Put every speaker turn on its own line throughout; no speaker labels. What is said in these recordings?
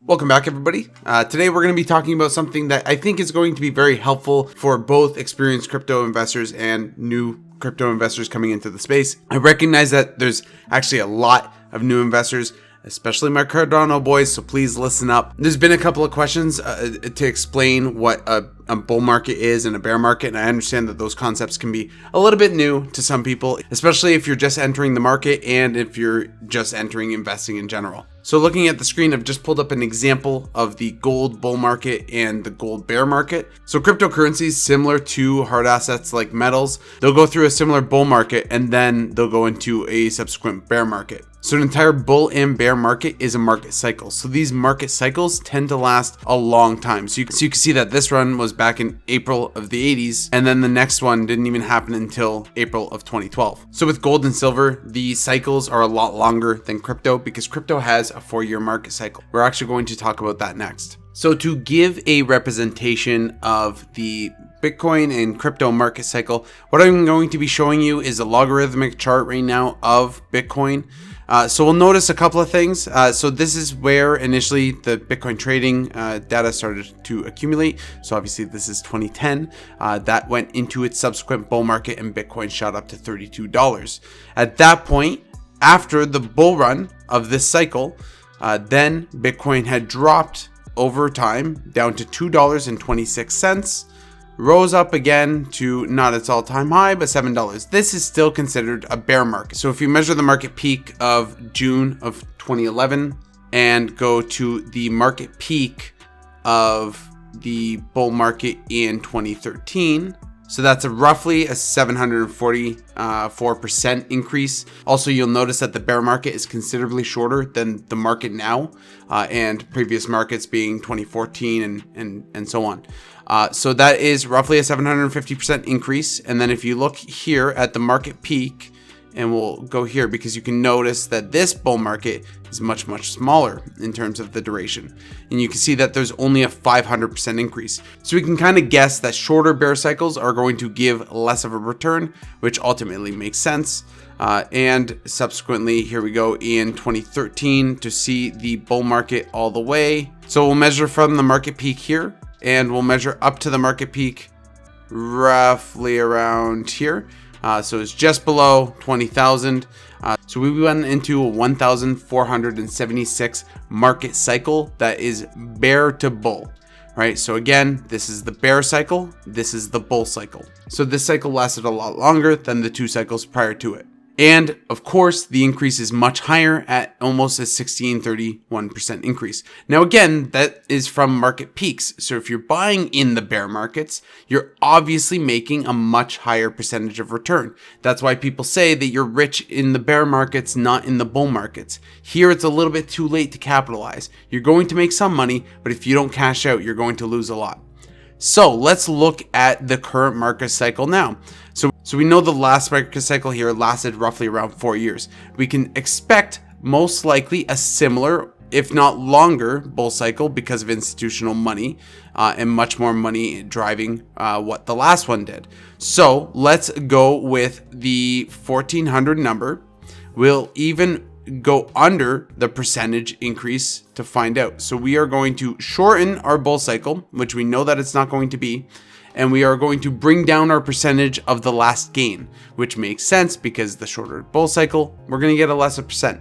Welcome back, everybody. Today we're going to be talking about something that I think is going to be very helpful for both experienced crypto investors and new crypto investors coming into the space. I recognize that there's actually a lot of new investors, especially my Cardano boys, so please listen up. There's been a couple of questions to explain what a bull market is and a bear market, and I understand that those concepts can be a little bit new to some people, especially if you're just entering the market and if you're just entering investing in general. So looking at the screen, I've just pulled up an example of the gold bull market and the gold bear market. So cryptocurrencies, similar to hard assets like metals, they'll go through a similar bull market and then they'll go into a subsequent bear market. So an entire bull and bear market is a market cycle. So these market cycles tend to last a long time. So you can see that this run was back in April of the 80s, and then the next one didn't even happen until April of 2012. So with gold and silver, the cycles are a lot longer than crypto because crypto has a 4-year market cycle. We're actually going to talk about that next. So to give a representation of the Bitcoin and crypto market cycle, what I'm going to be showing you is a logarithmic chart right now of Bitcoin. So we'll notice a couple of things. So this is where initially the Bitcoin trading data started to accumulate. So obviously this is 2010. That went into its subsequent bull market and Bitcoin shot up to $32. At that point, after the bull run of this cycle, then Bitcoin had dropped over time down to $2.26. Rose up again to not its all-time high, but $7. This is still considered a bear market. So if you measure the market peak of June of 2011 and go to the market peak of the bull market in 2013, so that's roughly a 744% increase. Also, you'll notice that the bear market is considerably shorter than the market now, and previous markets being 2014 and so on. So that is roughly a 750% increase. And then if you look here at the market peak, and we'll go here because you can notice that this bull market is much, much smaller in terms of the duration. And you can see that there's only a 500% increase. So we can kind of guess that shorter bear cycles are going to give less of a return, which ultimately makes sense. And subsequently, here we go in 2013 to see the bull market all the way. So we'll measure from the market peak here, and we'll measure up to the market peak roughly around here. So it's just below 20,000. So we went into a 1,476 market cycle that is bear to bull, right? So again, this is the bear cycle. This is the bull cycle. So this cycle lasted a lot longer than the 2 cycles prior to it. And of course, the increase is much higher at almost a 1631% increase. Now, again, that is from market peaks. So if you're buying in the bear markets, you're obviously making a much higher percentage of return. That's why people say that you're rich in the bear markets, not in the bull markets. Here, it's a little bit too late to capitalize. You're going to make some money, but if you don't cash out, you're going to lose a lot. So let's look at the current market cycle now. So we know the last market cycle here lasted roughly around 4 years. We can expect most likely a similar, if not longer, bull cycle because of institutional money and much more money driving what the last one did. So let's go with the 1400 number. We'll even go under the percentage increase to find out. So we are going to shorten our bull cycle, which we know that it's not going to be, and we are going to bring down our percentage of the last gain, which makes sense because the shorter bull cycle, we're going to get a lesser percent.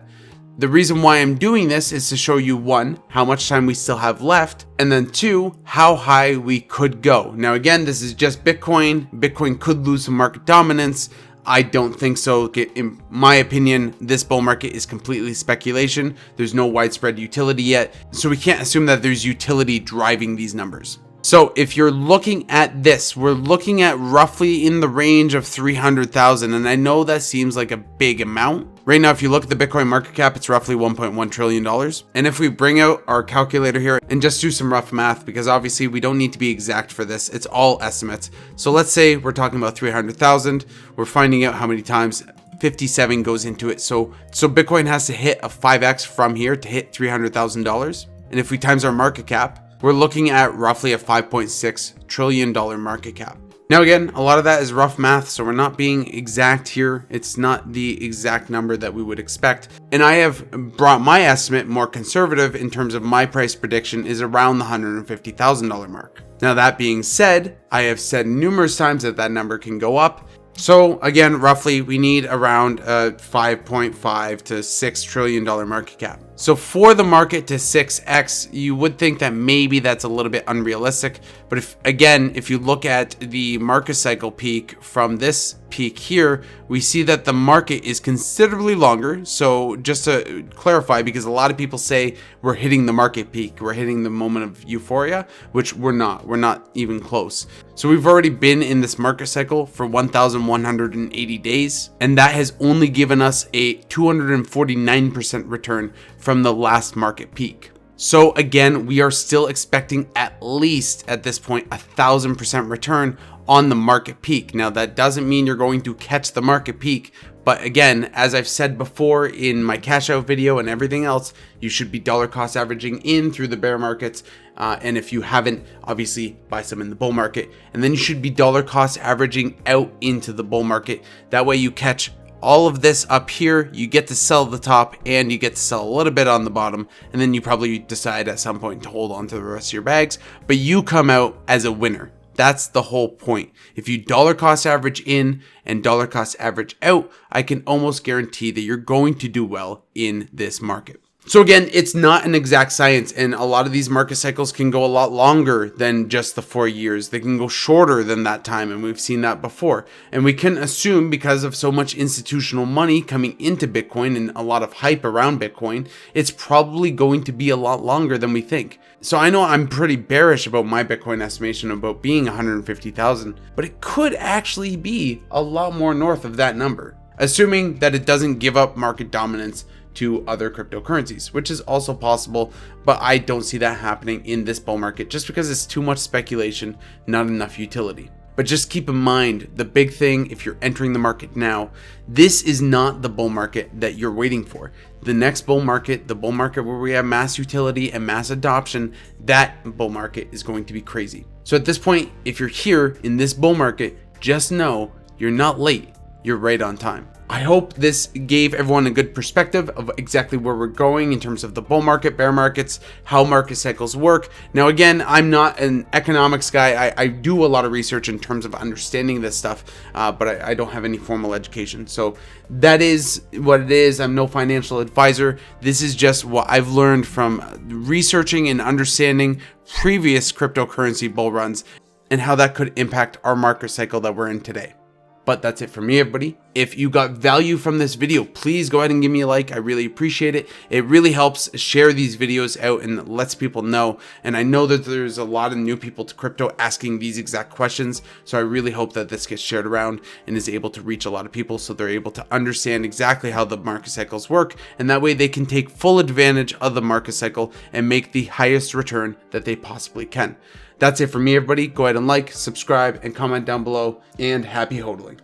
The reason why I'm doing this is to show you, 1, how much time we still have left, and then 2, how high we could go. Now, again, this is just Bitcoin. Bitcoin could lose some market dominance. I don't think so. In my opinion, this bull market is completely speculation. There's no widespread utility yet, so we can't assume that there's utility driving these numbers. So if you're looking at this, we're looking at roughly in the range of 300,000. And I know that seems like a big amount. Right now, if you look at the Bitcoin market cap, it's roughly $1.1 trillion. And if we bring out our calculator here and just do some rough math, because obviously we don't need to be exact for this, it's all estimates. So let's say we're talking about 300,000. We're finding out how many times 57 goes into it. So Bitcoin has to hit a 5x from here to hit $300,000. And if we times our market cap, we're looking at roughly a $5.6 trillion market cap. Now again, a lot of that is rough math, so we're not being exact here. It's not the exact number that we would expect. And I have brought my estimate more conservative in terms of my price prediction is around the $150,000 mark. Now that being said, I have said numerous times that that number can go up. So again, roughly we need around a $5.5 to $6 trillion market cap. So for the market to 6x, you would think that maybe that's a little bit unrealistic. But if you look at the market cycle peak from this peak here, we see that the market is considerably longer. So just to clarify, because a lot of people say we're hitting the market peak, we're hitting the moment of euphoria, which we're not even close. So we've already been in this market cycle for 1,180 days, and that has only given us a 249% return from the last market peak. So again, we are still expecting at least at this point 1,000% return on the market peak. Now that doesn't mean you're going to catch the market peak, but again, as I've said before in my cash out video and everything else, you should be dollar cost averaging in through the bear markets. And if you haven't, obviously buy some in the bull market, and then you should be dollar cost averaging out into the bull market. That way you catch all of this up here, you get to sell the top and you get to sell a little bit on the bottom, and then you probably decide at some point to hold on to the rest of your bags, but you come out as a winner. That's the whole point. If you dollar cost average in and dollar cost average out, I can almost guarantee that you're going to do well in this market. So again, it's not an exact science, and a lot of these market cycles can go a lot longer than just the 4 years. They can go shorter than that time, and we've seen that before. And we can assume, because of so much institutional money coming into Bitcoin and a lot of hype around Bitcoin, it's probably going to be a lot longer than we think. So I know I'm pretty bearish about my Bitcoin estimation about being 150,000, but it could actually be a lot more north of that number, assuming that it doesn't give up market dominance to other cryptocurrencies, which is also possible, but I don't see that happening in this bull market just because it's too much speculation, not enough utility. But just keep in mind, the big thing, if you're entering the market now, this is not the bull market that you're waiting for. The next bull market, the bull market where we have mass utility and mass adoption, that bull market is going to be crazy. So at this point, if you're here in this bull market, just know you're not late, you're right on time. I hope this gave everyone a good perspective of exactly where we're going in terms of the bull market, bear markets, how market cycles work. Now, again, I'm not an economics guy. I do a lot of research in terms of understanding this stuff, but I don't have any formal education. So that is what it is. I'm no financial advisor. This is just what I've learned from researching and understanding previous cryptocurrency bull runs and how that could impact our market cycle that we're in today. But that's it for me, everybody. If you got value from this video, please go ahead and give me a like. I really appreciate it. It really helps share these videos out and lets people know. And I know that there's a lot of new people to crypto asking these exact questions. So I really hope that this gets shared around and is able to reach a lot of people so they're able to understand exactly how the market cycles work. And that way they can take full advantage of the market cycle and make the highest return that they possibly can. That's it for me, everybody. Go ahead and like, subscribe, and comment down below, and happy hodling.